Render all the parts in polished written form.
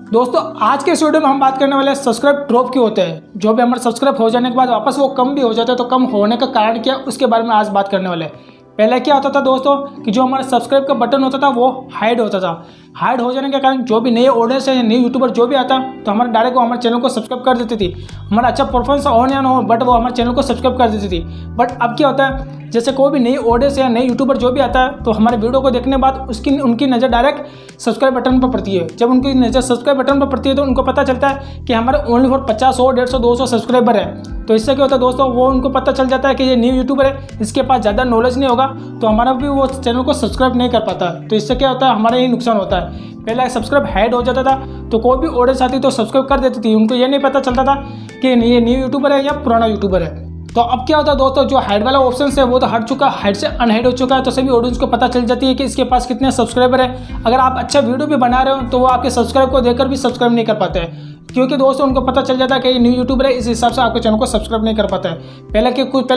दोस्तों आज के इस वीडियो में हम बात करने वाले हैं सब्सक्राइब ड्रॉप क्यों होते हैं। जो भी हमारे सब्सक्राइब हो जाने के बाद वापस वो कम भी हो जाते हैं, तो कम होने का कारण क्या है उसके बारे में आज बात करने वाले हैं। पहले क्या होता था दोस्तों कि जो हमारा सब्सक्राइब का बटन होता था वो हाइड होता था। हाइड हो जाने के कारण जो भी नए ऑडियंस है या नए यूट्यूबर जो भी आता तो हमारे डायरेक्ट वो हमारे चैनल को सब्सक्राइब कर देती थी। हमारा अच्छा परफॉर्मेंस हो या ना हो बट वो हमारे चैनल को सब्सक्राइब कर देती थी। बट अब क्या होता है, जैसे कोई भी नई ऑडियंस या नए यूट्यूबर जो भी आता है तो हमारे वीडियो को देखने के बाद उनकी नज़र डायरेक्ट सब्सक्राइब बटन पर पड़ती है। जब उनकी नज़र सब्सक्राइब बटन पर पड़ती है तो उनको पता चलता है कि हमारे ओनली फॉर 50, 100, 150, 200 सब्सक्राइबर है। तो इससे क्या होता है दोस्तों, वो उनको पता चल जाता है कि ये न्यू यूट्यूबर है, इसके पास ज़्यादा नॉलेज नहीं होगा, तो हमारा भी वो चैनल को सब्सक्राइब नहीं कर पाता। तो इससे क्या होता है, हमारा ही नुकसान होता है। पहले सब्सक्राइब हाइड हो जाता था तो कोई भी ऑडियंस आती तो सब्सक्राइब कर देती थी, उनको ये नहीं पता चलता था कि ये न्यू यूट्यूबर है या पुराना यूट्यूबर है। तो अब क्या होता है दोस्तों, जो हाइड वाला ऑप्शन है वो तो हट चुका, हाइड से अनहाइड हो चुका है। तो सभी ऑडियंस को पता चल जाती है कि इसके पास कितने सब्सक्राइबर है। अगर आप अच्छा वीडियो भी बना रहे हो तो वो आपके सब्सक्राइब को देखकर भी सब्सक्राइब नहीं कर पाते हैं, क्योंकि दोस्तों उनको पता चल जाता है कि ये न्यू यूट्यूबर है, इस हिसाब से आपके चैनल को सब्सक्राइब नहीं कर पाता है। पहले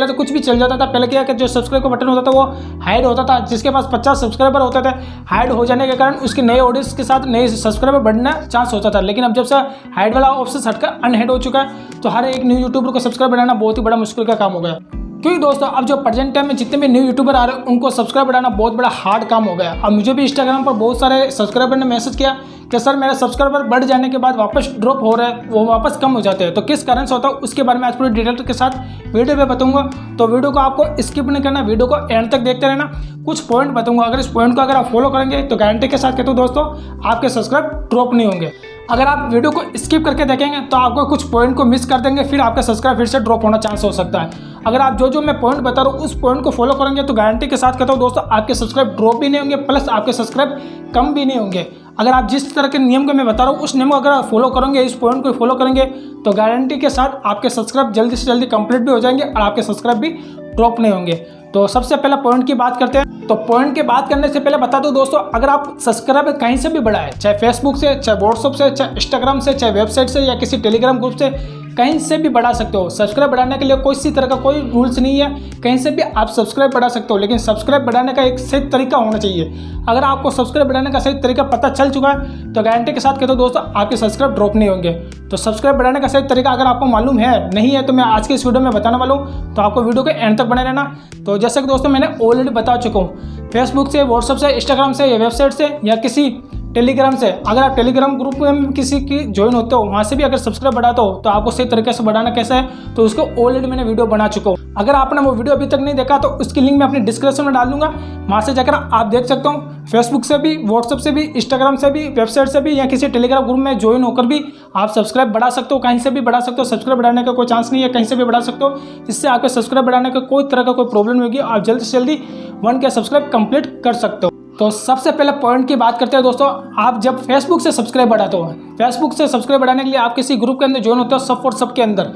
तो कुछ भी चल जाता था। पहले क्या कि जो सब्सक्राइब का बटन होता था वो हाइड होता था, जिसके पास 50 सब्सक्राइबर होते थे, हाइड हो जाने के कारण उसके नए ऑडियंस के साथ नए सब्सक्राइबर बढ़ने चांस होता था। लेकिन अब जब से हाइड वाला ऑप्शन हटकर अनहाइड हो चुका है तो हर एक न्यू यूट्यूबर को सब्सक्राइब बढ़ाना बहुत ही बड़ा मुश्किल का काम हो गया। क्योंकि दोस्तों अब जो प्रेजेंट टाइम में जितने भी न्यू यूट्यूबर आ रहे हैं उनको सब्सक्राइब बढ़ाना बहुत बड़ा हार्ड काम हो गया। अब मुझे भी इंस्टाग्राम पर बहुत सारे सब्सक्राइबर ने मैसेज किया कि सर मेरा सब्सक्राइबर बढ़ जाने के बाद वापस ड्रॉप हो रहा है, वो वापस कम हो जाते हैं। तो किस कारण से होता है उसके बारे में आज पूरी डिटेल के साथ वीडियो पे बताऊंगा। तो वीडियो को आपको स्किप नहीं करना, वीडियो को एंड तक देखते रहना। कुछ पॉइंट बताऊंगा, अगर इस पॉइंट को अगर आप फॉलो करेंगे तो गारंटी के साथ कहता हूँ दोस्तों आपके सब्सक्राइब ड्रॉप नहीं होंगे। अगर आप वीडियो को स्किप करके देखेंगे तो आपको कुछ पॉइंट को मिस कर देंगे, फिर आपका सब्सक्राइब फिर से ड्रॉप होना चांस हो सकता है। अगर आप जो मैं पॉइंट बता रहा हूँ उस पॉइंट को फॉलो करेंगे तो गारंटी के साथ कहता हूँ दोस्तों आपके सब्सक्राइब ड्रॉप भी नहीं होंगे, प्लस आपके सब्सक्राइब कम भी नहीं होंगे। अगर आप जिस तरह के नियम को मैं बता रहा हूँ उस नियम को अगर आप फॉलो करेंगे, इस पॉइंट को फॉलो करेंगे तो गारंटी के साथ आपके सब्सक्राइब जल्दी से जल्दी कंप्लीट भी हो जाएंगे और आपके सब्सक्राइब भी ड्रॉप नहीं होंगे। तो सबसे पहले पॉइंट की बात करते हैं। तो पॉइंट की बात करने से पहले बता दूं दोस्तों, अगर आप सब्सक्राइब कहीं से भी बढ़ाएं, चाहे फेसबुक से, चाहे व्हाट्सअप से, चाहे इंस्टाग्राम से, चाहे वेबसाइट से या किसी टेलीग्राम ग्रुप से, कहीं से भी बढ़ा सकते हो। सब्सक्राइब बढ़ाने के लिए किसी तरह का कोई रूल्स नहीं है, कहीं से भी आप सब्सक्राइब बढ़ा सकते हो। लेकिन सब्सक्राइब बढ़ाने का एक सही तरीका होना चाहिए। अगर आपको सब्सक्राइब बढ़ाने का सही तरीका पता चल चुका है तो गारंटी के साथ कहते हो दोस्तों आपके सब्सक्राइब ड्रॉप नहीं होंगे। तो सब्सक्राइब बढ़ाने का सही तरीका अगर आपको मालूम है नहीं है तो मैं आज के इस वीडियो में बताने वाला हूँ, तो आपको वीडियो के एंड तक बने रहना। तो जैसे कि दोस्तों मैंने ऑलरेडी बता चुका हूँ, फेसबुक से, व्हाट्सअप से, इंस्टाग्राम से या वेबसाइट से या किसी टेलीग्राम से, अगर आप टेलीग्राम ग्रुप में किसी की ज्वाइन होते हो वहाँ से भी अगर सब्सक्राइब बढ़ाते हो तो आपको सही तरीके से बढ़ाना कैसा है तो उसको ऑलरेडी मैंने वीडियो बना चुका हूँ। अगर आपने वो वीडियो अभी तक नहीं देखा तो उसकी लिंक मैं अपनी डिस्क्रिप्शन में डाल दूंगा, वहाँ से जाकर आप देख सकते हो। फेसबुक से भी, व्हाट्सअप से भी, इंस्टाग्राम से भी, वेबसाइट से भी या किसी टेलीग्राम ग्रुप में ज्वाइन होकर भी आप सब्सक्राइब बढ़ा सकते हो, कहीं से भी बढ़ा सकते हो। सब्सक्राइब बढ़ाने का कोई चांस नहीं है, कहीं से भी बढ़ा सकते हो। इससे आपके सब्सक्राइब बढ़ाने का कोई तरह का कोई प्रॉब्लम नहीं होगी, आप जल्दी से जल्दी 1K सब्सक्राइब कंप्लीट कर सकते हो। तो सबसे पहले पॉइंट की बात करते हैं दोस्तों, आप जब फेसबुक से सब्सक्राइब बढ़ाते हो, फेसबुक से सब्सक्राइब बढ़ाने के लिए आप किसी ग्रुप के अंदर ज्वाइन होते हो, सब फॉर सब के अंदर।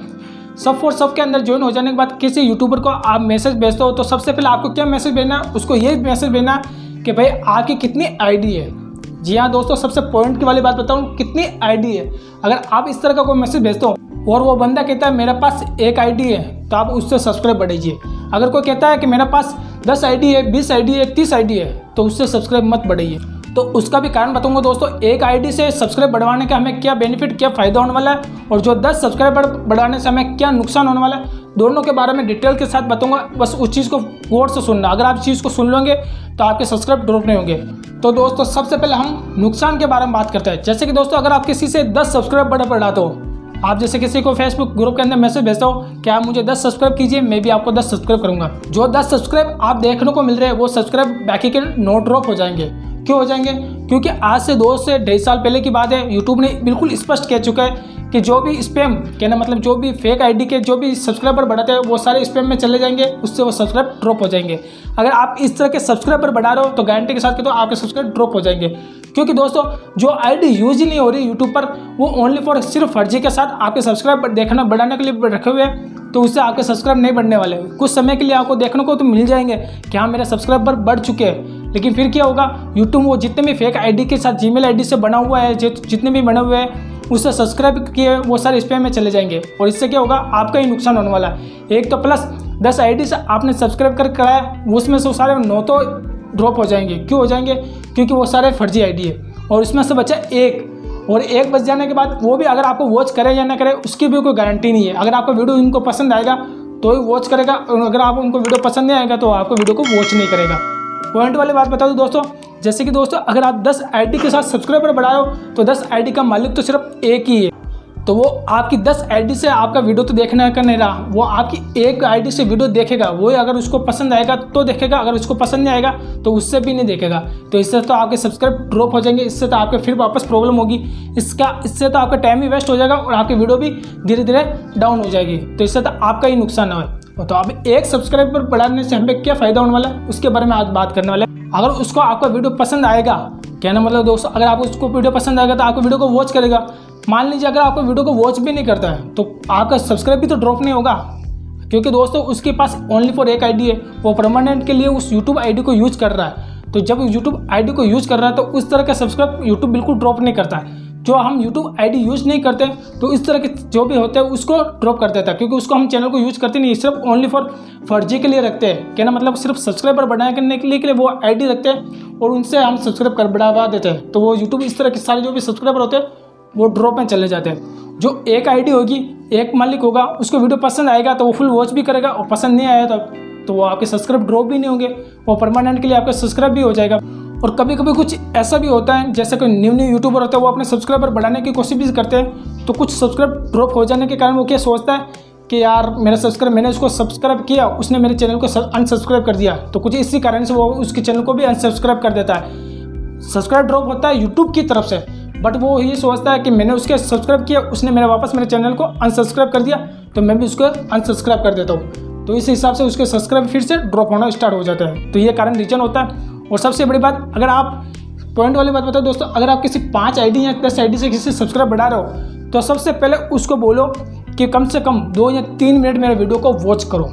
सब फॉर सब के अंदर ज्वाइन हो जाने के बाद किसी यूट्यूबर को आप मैसेज भेजते हो तो सबसे पहले आपको क्या मैसेज भेजना है, उसको ये मैसेज भेजना है कि भाई आपकी कितनी आईडी है। जी हाँ दोस्तों, सबसे पॉइंट की वाली बात बताऊँ, कितनी आईडी है। अगर आप इस तरह का कोई मैसेज भेजते हो और वो बंदा कहता है मेरे पास 1 आईडी है तो आप उससे सब्सक्राइब बढ़ाइए। अगर कोई कहता है कि मेरे पास 10 आईडी है, 20 आईडी है, 30 आईडी है तो उससे सब्सक्राइब मत बढ़ाइए। तो उसका भी कारण बताऊंगा दोस्तों, एक आईडी से सब्सक्राइब बढ़वाने का हमें क्या बेनिफिट, क्या फ़ायदा होने वाला है और जो 10 सब्सक्राइबर बढ़ाने से हमें क्या नुकसान होने वाला है, दोनों के बारे में डिटेल के साथ बताऊंगा। बस उस चीज़ को गौर से सुनना, अगर आप इस चीज़ को सुन लोगे तो आपके सब्सक्राइब ड्रॉप नहीं होंगे। तो दोस्तों सबसे पहले हम नुकसान के बारे में बात करते हैं। जैसे कि दोस्तों अगर आप किसी से 10 सब्सक्राइब बढ़ाते हो, आप जैसे किसी को फेसबुक ग्रुप के अंदर मैसेज भेजते हो कि आप मुझे 10 सब्सक्राइब कीजिए, मैं भी आपको 10 सब्सक्राइब करूंगा। जो 10 सब्सक्राइब आप देखने को मिल रहे हैं वो सब्सक्राइब बाकी के नो ड्रॉप हो जाएंगे। क्यों हो जाएंगे? क्योंकि आज से 2 से 2.5 साल पहले की बात है, यूट्यूब ने बिल्कुल स्पष्ट कह चुका है कि जो भी स्पैम, कहना मतलब जो भी फेक आईडी के जो भी सब्सक्राइबर बढ़ाते हैं वो सारे स्पैम में चले जाएंगे, उससे वो सब्सक्राइब ड्रॉप हो जाएंगे। अगर आप इस तरह के सब्सक्राइबर बढ़ा रहे हो तो गारंटी के साथ कहते हो आपके सब्सक्राइब ड्रॉप हो जाएंगे। क्योंकि दोस्तों जो आईडी यूज ही नहीं हो रही यूट्यूब पर, वो ओनली फॉर सिर्फ फर्जी के साथ आपके सब्सक्राइब देखना बढ़ाने के लिए रखे हुए हैं, तो उससे आपके सब्सक्राइब नहीं बढ़ने वाले। कुछ समय के लिए आपको देखने को तो मिल जाएंगे कि हाँ मेरे सब्सक्राइबर बढ़ चुके हैं, लेकिन फिर क्या होगा, यूट्यूब वो जितने भी फेक आईडी के साथ जीमेल आईडी से बना हुआ है, जितने भी बने हुए हैं उससे सब्सक्राइब किए वो सारे स्पैम में चले जाएंगे और इससे क्या होगा, आपका ही नुकसान होने वाला है। एक तो प्लस 10 आईडी से आपने सब्सक्राइब कर कराया, उसमें से सारे 9 तो ड्रॉप हो जाएंगे। क्यों हो जाएंगे? क्योंकि वो सारे फर्जी आईडी है और उसमें से बचा एक, और 1 बज जाने के बाद वो भी अगर आपको वॉच करे या ना करे उसकी भी कोई गारंटी नहीं है। अगर आपका वीडियो इनको पसंद आएगा तो ही वॉच करेगा, और अगर आप उनको वीडियो पसंद नहीं आएगा तो आपको वीडियो को वॉच नहीं करेगा। पॉइंट वाली बात बता दूं दोस्तों, जैसे कि दोस्तों अगर आप 10 आईडी के साथ सब्सक्राइबर बढ़ाए हो तो 10 आईडी का मालिक तो सिर्फ एक ही है, तो वो आपकी 10 आईडी से आपका वीडियो तो देखना का नहीं रहा, वो आपकी एक आईडी से वीडियो देखेगा। वो अगर उसको पसंद आएगा तो देखेगा, अगर उसको पसंद नहीं आएगा तो उससे भी नहीं देखेगा। तो इससे तो आपके सब्सक्राइब ड्रॉप हो जाएंगे, इससे तो आपके फिर वापस प्रॉब्लम होगी, इससे तो आपका टाइम भी वेस्ट हो जाएगा और आपकी वीडियो भी धीरे धीरे डाउन हो जाएगी। तो इससे तो आपका ही नुकसान है। तो अब एक सब्सक्राइबर बढ़ाने से हमें क्या फ़ायदा होने वाला है उसके बारे में आज बात करने वाले हैं। अगर उसको आपका वीडियो पसंद आएगा, कहना मतलब दोस्तों अगर आपको उसको वीडियो पसंद आएगा तो आपको वीडियो को वॉच करेगा। मान लीजिए अगर आपको वीडियो को वॉच भी नहीं करता है तो आपका सब्सक्राइब भी तो ड्रॉप नहीं होगा, क्योंकि दोस्तों उसके पास ओनली फॉर एक आईडी है, वो परमानेंट के लिए उस यूट्यूब आईडी को यूज कर रहा है। तो जब यूट्यूब आईडी को यूज कर रहा है तो उस तरह का सब्सक्राइब यूट्यूब बिल्कुल ड्रॉप नहीं करता है। जो हम यूट्यूब आईडी यूज नहीं करते तो इस तरह के जो भी होते हैं उसको ड्रॉप कर देता है, क्योंकि उसको हम चैनल को यूज करते नहीं, सिर्फ ओनली फॉर फर्जी के लिए रखते हैं। कहना मतलब सिर्फ सब्सक्राइबर बढ़ाने करने के लिए वो आईडी रखते हैं और उनसे हम सब्सक्राइब कर बढ़ावा देते हैं। तो वो यूट्यूब इस तरह के सारे जो भी सब्सक्राइबर होते हैं वो ड्रॉप में चले जाते हैं। जो एक आईडी होगी, एक मालिक होगा, उसको वीडियो पसंद आएगा तो वो फुल वॉच भी करेगा, और पसंद नहीं आया तो वो आपके सब्सक्राइब ड्रॉप भी नहीं होंगे, वो परमानेंट के लिए आपका सब्सक्राइब भी हो जाएगा। और कभी कभी कुछ ऐसा भी होता है, जैसे कोई न्यू यूट्यूबर होता है वो अपने सब्सक्राइबर बढ़ाने की कोशिश भी करते हैं, तो कुछ सब्सक्राइब ड्रॉप हो जाने के कारण वो क्या सोचता है कि यार मैंने उसको सब्सक्राइब किया, उसने मेरे चैनल को अनसब्सक्राइब कर दिया, तो कुछ इसी कारण से वो उसके चैनल को भी अनसब्सक्राइब कर देता है। सब्सक्राइब ड्रॉप होता है यूट्यूब की तरफ से, बट वो ये सोचता है कि मैंने उसके सब्सक्राइब किया, उसने मेरे चैनल को अनसब्सक्राइब कर दिया तो मैं भी उसको अनसब्सक्राइब कर देता हूँ। तो इस हिसाब से उसके सब्सक्राइब फिर से ड्रॉप होना स्टार्ट हो जाता है। तो ये कारण रीजन होता है। और सबसे बड़ी बात, अगर आप पॉइंट वाली बात बताओ दोस्तों, अगर आप किसी 5 आईडी या 10 आईडी से किसी सब्सक्राइब बढ़ा रहे हो तो सबसे पहले उसको बोलो कि कम से कम 2 या 3 मिनट मेरे वीडियो को वॉच करो।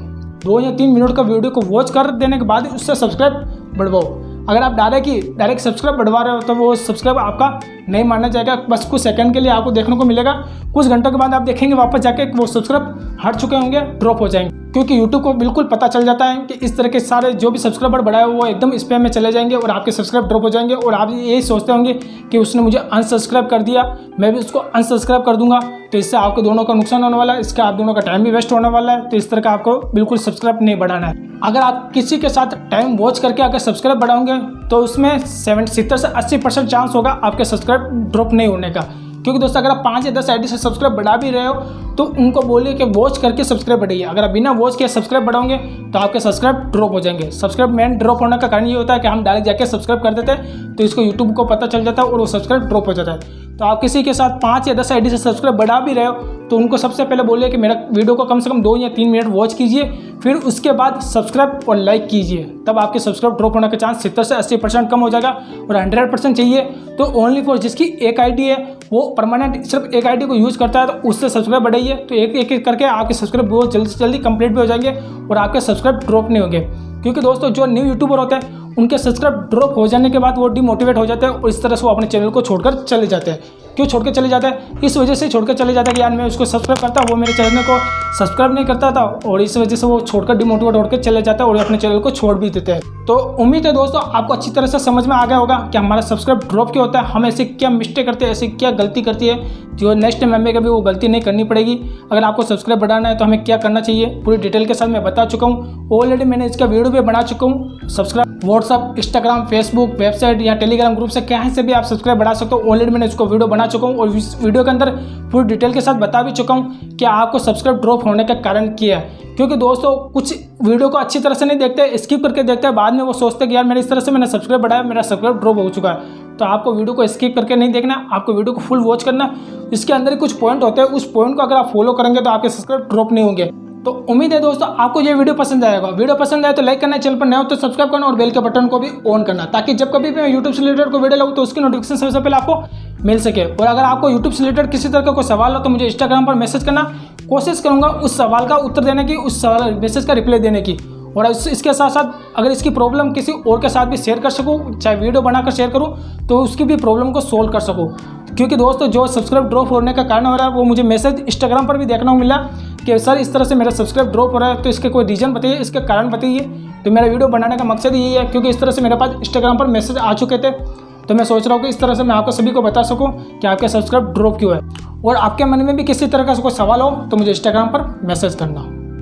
2 या 3 मिनट का वीडियो को वॉच कर देने के बाद उससे सब्सक्राइब बढ़वाओ। अगर आप डायरेक्ट सब्सक्राइब बढ़वा रहे हो तो वो सब्सक्राइब आपका नहीं माना जाएगा, बस कुछ सेकंड के लिए आपको देखने को मिलेगा। कुछ घंटों के बाद आप देखेंगे वापस जाके वो सब्सक्राइब हट चुके होंगे, ड्रॉप हो जाएंगे, क्योंकि यूट्यूब को बिल्कुल पता चल जाता है कि इस तरह के सारे जो भी सब्सक्राइबर बढ़ाए वो एकदम स्पैम में चले जाएंगे और आपके सब्सक्राइब ड्रॉप हो जाएंगे। और आप यही सोचते होंगे कि उसने मुझे अनसब्सक्राइब कर दिया, मैं भी उसको अनसब्सक्राइब कर दूंगा, तो इससे आपको दोनों का नुकसान होने वाला है, इसका आप दोनों का टाइम भी वेस्ट होने वाला है। तो इस तरह का आपको बिल्कुल सब्सक्राइब नहीं बढ़ाना है। अगर आप किसी के साथ टाइम वॉच करके अगर सब्सक्राइब बढ़ाओगे तो उसमें 70 से 80% चांस होगा आपके सब्सक्राइब ड्रॉप नहीं होने का। क्योंकि दोस्तों अगर आप 5 या 10 आईडी से सब्सक्राइब बढ़ा भी रहे हो तो उनको बोलिए कि वॉच करके सब्सक्राइब बढ़ाइए। अगर आप बिना वॉच के सब्सक्राइब बढ़ाओगे तो आपके सब्सक्राइब ड्रॉप हो जाएंगे। सब्सक्राइब मेन ड्रॉप होने का कारण ये होता है कि हम डायरेक्ट जाके सब्सक्राइब कर देते हैं तो इसको यूट्यूब को पता चल जाता है और वो सब्सक्राइब ड्रॉप हो जाता है। तो आप किसी के साथ 5 या 10 आईडी से सब्सक्राइब बढ़ा भी रहे हो तो उनको सबसे पहले बोलिए कि मेरा वीडियो को कम से कम 2 या 3 मिनट वॉच कीजिए, फिर उसके बाद सब्सक्राइब और लाइक कीजिए, तब आपके सब्सक्राइब ड्रॉप होने का चांस 70 से 80% कम हो जाएगा। और 100% चाहिए तो ओनली फॉर जिसकी एक आईडी है, वो परमानेंट सिर्फ एक आईडी को यूज करता है, तो उससे सब्सक्राइब बढ़ाइए। तो एक एक करके आपके सब्सक्राइब बहुत जल्दी से जल्दी कंप्लीट भी हो जाएंगे और आपके सब्सक्राइब ड्रॉप नहीं होंगे। क्योंकि दोस्तों जो न्यू यूट्यूबर होते हैं उनके सब्सक्राइब ड्रॉप हो जाने के बाद वो डिमोटिवेट हो जाते हैं और इस तरह से वो अपने चैनल को छोड़कर चले जाते हैं। क्यों छोड़ के चले जाता है? इस वजह से छोड़ के चले जाता है कि यार मैं उसको सब्सक्राइब करता, वो मेरे चैनल को सब्सक्राइब नहीं करता था, और इस वजह से वो छोड़कर डिमोटिवेट होकर चले जाता है और अपने चैनल को छोड़ भी देते हैं। तो उम्मीद है दोस्तों आपको अच्छी तरह से समझ में आ गया होगा कि हमारा सब्सक्राइब ड्रॉप क्यों होता है, हम ऐसे क्या मिस्टेक करते हैं, ऐसी क्या गलती करती है जो नेक्स्ट टाइम हमें कभी वो गलती नहीं करनी पड़ेगी। अगर आपको सब्सक्राइब बढ़ाना है तो हमें क्या करना चाहिए पूरी डिटेल के साथ मैं बता चुका हूँ। ऑलरेडी मैंने इसका वीडियो भी बना चुका हूँ। Subscribe WhatsApp, Instagram, Facebook, website या टेलीग्राम ग्रुप से कहीं से भी आप सब्सक्राइब बढ़ा सकते हो। ऑलरेडी मैंने इसको वीडियो बना चुका हूँ और इस वीडियो के अंदर पूरी डिटेल के साथ बता भी चुका हूँ कि आपको सब्सक्राइब ड्रॉप होने का कारण क्या है। क्योंकि दोस्तों कुछ वीडियो को अच्छी तरह से नहीं देखते, स्किप करके देखते हैं, बाद में वो सोचते हैं कि यार मैंने इस तरह से मैंने सब्सक्राइब बढ़ाया, मेरा सब्सक्राइब ड्रॉप हो चुका है। तो आपको वीडियो को स्किप करके नहीं देखना, आपको वीडियो को फुल वॉच करना। इसके अंदर ही कुछ पॉइंट होते हैं, उस पॉइंट को अगर आप फॉलो करेंगे तो आपके सब्सक्राइब ड्रॉप नहीं होंगे। तो उम्मीद है दोस्तों आपको ये वीडियो पसंद आएगा। वीडियो पसंद आए तो लाइक करना, चैनल पर नए हो तो सब्सक्राइब करना और बेल के बटन को भी ऑन करना, ताकि जब कभी भी मैं यूट्यूब से रिलेटेड को वीडियो लाऊं तो उसकी नोटिफिकेशन सबसे पहले आपको मिल सके। और अगर आपको यूट्यूब से रिलेटेड किसी तरह का कोई सवाल हो तो मुझे इंस्टाग्राम पर मैसेज करना, कोशिश करूंगा उस सवाल का उत्तर देने की, उस सवाल मैसेज का रिप्लाई देने की। और इसके साथ साथ अगर इसकी प्रॉब्लम किसी और के साथ भी शेयर कर सकूं, चाहे वीडियो बनाकर शेयर करूं, तो उसकी भी प्रॉब्लम को सोल्व कर सकूं। क्योंकि दोस्तों जो सब्सक्राइब ड्रॉप होने का कारण हो रहा है वो मुझे मैसेज इंस्टाग्राम पर भी देखना मिला कि सर इस तरह से मेरा सब्सक्राइब ड्रॉप हो रहा है, तो इसके कोई रीज़न बताइए, इसके कारण बताइए। तो मेरा वीडियो बनाने का मकसद यही है, क्योंकि इस तरह से मेरे पास इंस्टाग्राम पर मैसेज आ चुके थे तो मैं सोच रहा हूँ कि इस तरह से मैं आपको सभी को बता सकूँ कि आपके सब्सक्राइब ड्रॉप क्यों है। और आपके मन में भी किसी तरह का कोई सवाल हो तो मुझे इंस्टाग्राम पर मैसेज करना।